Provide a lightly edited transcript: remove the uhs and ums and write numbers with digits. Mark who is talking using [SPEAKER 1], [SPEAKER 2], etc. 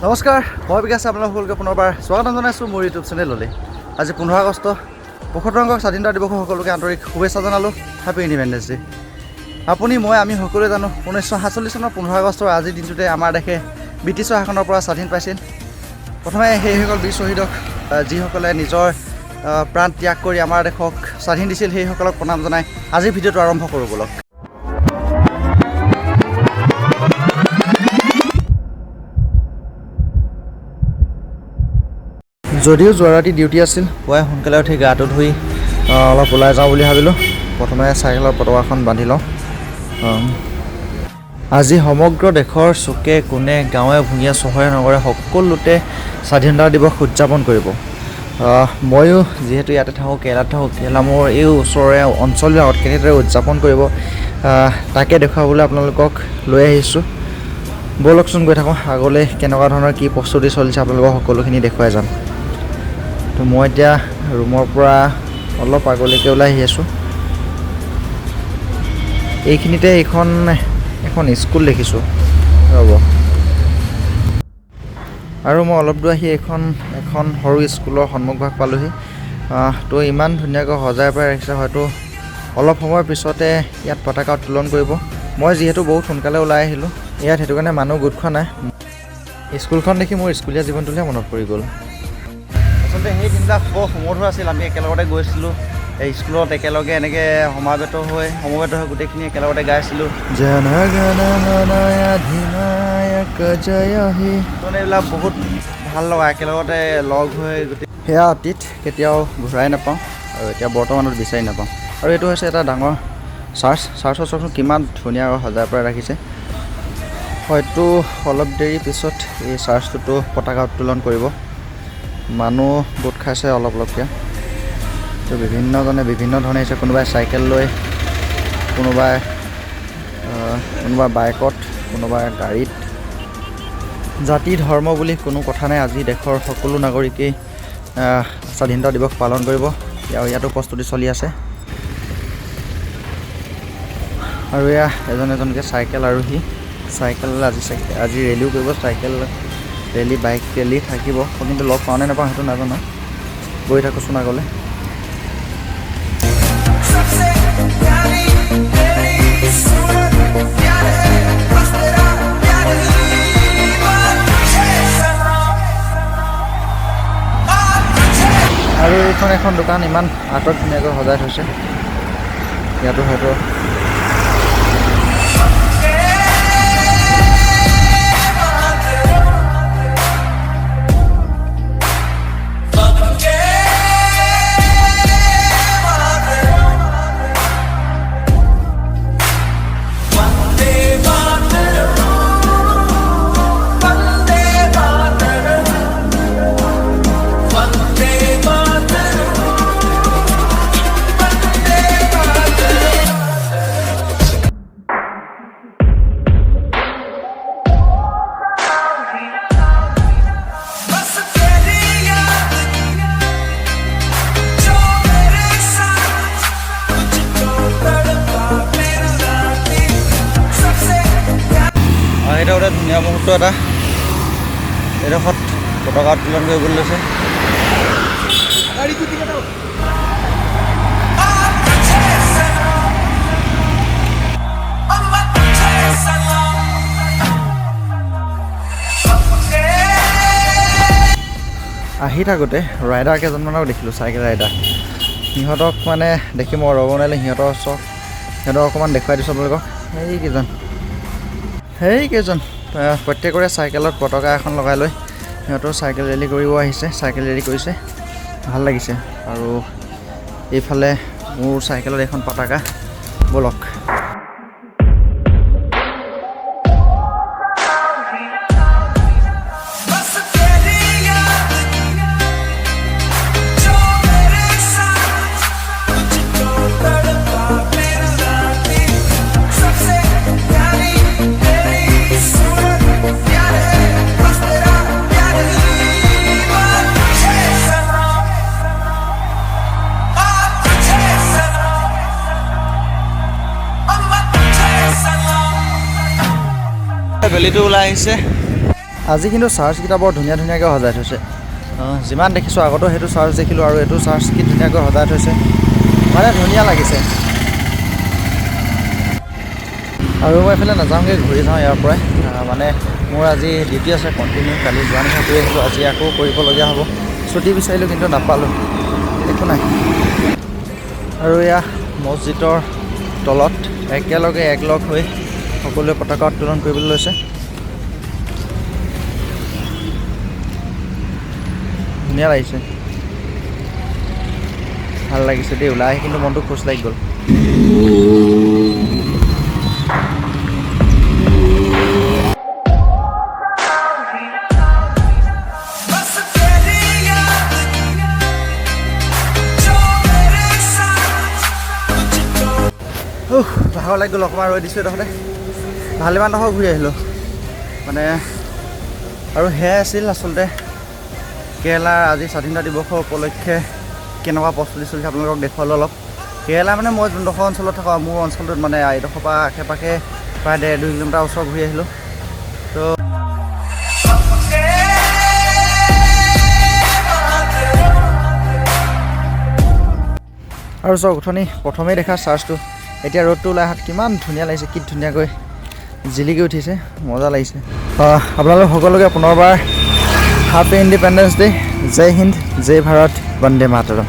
[SPEAKER 1] নমস্কাৰ, মই বিকাশ আপোনালোক সকলোকে পুনৰবাৰ স্বাগতম জনাইছোঁ মোৰ ইউটিউব চেনেললৈ। আজি 15 আগষ্ট ৭৫ অংক স্বাধীনতা দিৱসৰ সকলোকে আন্তৰিক শুভেচ্ছা জনালোঁ। Happy independence day. আমি সকলোৱে জানো 1947 চনৰ 15 আগষ্টৰ আজিৰ দিনটোতে আমাৰ দেশে ব্ৰিটিছৰ শাসনৰ পৰা স্বাধীন পাইছিল। প্ৰথমে সেইসকল বীৰ শ্বহীদক যিসকলে নিজৰ প্ৰাণ ত্যাগ কৰি আমাৰ দেশক স্বাধীন দিছিল সেইসকলক প্ৰণাম জনাই আজিৰ ভিডিঅ'টো আৰম্ভ কৰোঁ বলক। যদিও যোৱা ৰাতি ডিউটি আছিল, পুৱাই সোনকালে উঠি গাটো ধুই অলপ ওলাই যাওঁ বুলি ভাবিলোঁ। প্ৰথমে চাইকেলৰ পতাকাখন বান্ধি লওঁ। আজি সমগ্ৰ দেশৰ চুকে কোণে গাঁৱে ভূঞে চহৰে নগৰে সকলোতে স্বাধীনতা দিৱস উদযাপন কৰিব। ময়ো যিহেতু ইয়াতে থাকোঁ, কেৰেলাত থাকোঁ, কেৰেলা মোৰ এই ওচৰৰে অঞ্চলবিলাকত কেনেদৰে উদযাপন কৰিব তাকে দেখুৱাবলৈ আপোনালোকক লৈ আহিছোঁ। ব'লকচোন গৈ থাকোঁ আগলৈ, কেনেকুৱা ধৰণৰ কি প্ৰস্তুতি চলিছে আপোনালোকক সকলোখিনি দেখুৱাই যাম। তো মই এতিয়া ৰুমৰ পৰা অলপ আগলৈকে ওলাই আহি আছোঁ। এইখিনিতে এখন স্কুল দেখিছোঁ, ৰ'ব। আৰু মই অলপ দূৰ আহি এখন সৰু স্কুলৰ সন্মুখভাগ পালোঁহি। তো ইমান ধুনীয়াকৈ সজাই পৰাই ৰাখিছে, হয়তো অলপ সময়ৰ পিছতে ইয়াত পতাকা উত্তোলন কৰিব। মই যিহেতু বহুত সোনকালে ওলাই আহিলোঁ ইয়াত, সেইটো কাৰণে মানুহ গোট খোৱা নাই। স্কুলখন দেখি মোৰ স্কুলীয়া জীৱনটোলৈ মনত পৰি গ'ল। আচলতে সেই দিনবিলাক বৰ সুমধুৰ আছিল। আমি একেলগতে গৈছিলোঁ স্কুলত, একেলগে এনেকৈ সমবেত হৈ গোটেইখিনি একেলগতে গাইছিলোঁ। এইবিলাক বহুত ভাল লগা, একেলগতে লগ হৈ গোটেই সেয়া অতীত কেতিয়াও ঘূৰাই নাপাওঁ আৰু এতিয়া বৰ্তমানত বিচাৰি নাপাওঁ। আৰু এইটো হৈছে এটা ডাঙৰ চাৰ্চৰ চাওকচোন কিমান ধুনীয়াকৈ সজাই পৰাই ৰাখিছে। হয়তো অলপ দেৰি পিছত এই চাৰ্চটোতো পতাকা উত্তোলন কৰিব। মানুহ গোট খাইছে অলপকৈ। তো বিভিন্নজনে বিভিন্ন ধৰণে আহিছে, কোনোবাই চাইকেল লৈ, কোনোবাই বাইকত, কোনোবাই গাড়ীত। জাতি ধৰ্ম বুলি কোনো কথা নাই, আজি দেশৰ সকলো নাগৰিকেই স্বাধীনতা দিৱস পালন কৰিব। ইয়াতো প্ৰস্তুতি চলি আছে। আৰু এয়া এজনকৈ চাইকেল আৰোহী, চাইকেল আজি ৰেলীও কৰিব। চাইকেল ৰেলী, বাইক ৰেলী থাকিব, কিন্তু লগ পাওঁ নে নাপাওঁ সেইটো নাজানো। গৈ থাকোঁচোন আগলৈ। আৰু এইখন এখন দোকান ইমান আঁতৰত ধুনীয়াকৈ সজাই থৈছে। ইয়াতো হয়তো এটা ধুনীয়া মুহূৰ্ত এটা এডোখৰত পতাকা উত্তোলন কৰিবলৈ লৈছে। আহি থাকোঁতে ৰাইডাৰ কেইজনমানক দেখিলোঁ, চাইকেল ৰাইডাৰ। সিহঁতক মানে দেখি মই ৰ'ব নোৱাৰিলোঁ, সিহঁতক অকণমান দেখুৱাই দিছোঁ আপোনালোকক। সেইকেইজন প্ৰত্যেকৰে চাইকেলত পতাকা এখন লগাই লৈ সিহঁতৰ চাইকেল ৰেলী কৰিব আহিছে, চাইকেল ৰেলী কৰিছে, ভাল লাগিছে। আৰু এইফালে মোৰ চাইকেলত এখন পতাকা, ব'লক। বেলিটো ওলাই আহিছে, আজি কিন্তু চাৰ্চকেইটা বৰ ধুনীয়া ধুনীয়াকৈ সজাই থৈছে। যিমান দেখিছোঁ আগতো সেইটো চাৰ্চ দেখিলোঁ আৰু এইটো চাৰ্চ কি ধুনীয়াকৈ সজাই থৈছে, মানে ধুনীয়া লাগিছে। আৰু মই এইফালে নাযাওঁগৈ, ঘূৰি যাওঁ ইয়াৰ পৰাই। মানে মোৰ আজি ডিউটি আছে কণ্টিনিউ, কালি যোৱা নিশা কৰি আহিলোঁ, আজি আকৌ কৰিবলগীয়া হ'ব। ছুটি বিচাৰিলোঁ কিন্তু নাপালোঁ, একো নাই। আৰু এয়া মছজিদৰ তলত একেলগে একলগ হৈ সকলোৱে পতাকা উত্তোলন কৰিবলৈ লৈছে। ধুনীয়া লাগিছে, ভাল লাগিছে দেই। ওলাই আহি কিন্তু মনটো খোচ লাগি গ'ল। ভাগৰ লাগি গ'ল অকণমান, ৰৈ দিছোঁ এইডোখৰতে। ভালেমানডোখৰ ঘূৰি আহিলোঁ মানে। আৰু সেয়াই আছিল আচলতে কেৰেলাৰ আজি স্বাধীনতা দিৱসৰ উপলক্ষে কেনেকুৱা প্ৰস্তুতি চলিছে আপোনালোকক দেখুৱালোঁ অলপ। কেৰেলা মানে মই যোনডোখৰ অঞ্চলত থাকোঁ, মোৰ অঞ্চলটোত মানে এইডোখৰ পৰা আশে পাশে প্ৰায় 1.5-2 কিলোমিটাৰ ওচৰ ঘূৰি আহিলোঁ। তো আৰু চাওক, প্ৰথমেই দেখা চাৰ্চটো, এতিয়া ৰ'দটো ওলাই অহাত কিমান ধুনীয়া লাগিছে, কি ধুনীয়াকৈ জিলিকি উঠিছে, মজা লাগিছে। আপোনালোক সকলোকে পুনৰবাৰ হেপী ইণ্ডিপেণ্ডেন্স ডে। জয় হিন্দ, জয় ভাৰত, বন্দে মাতৰম।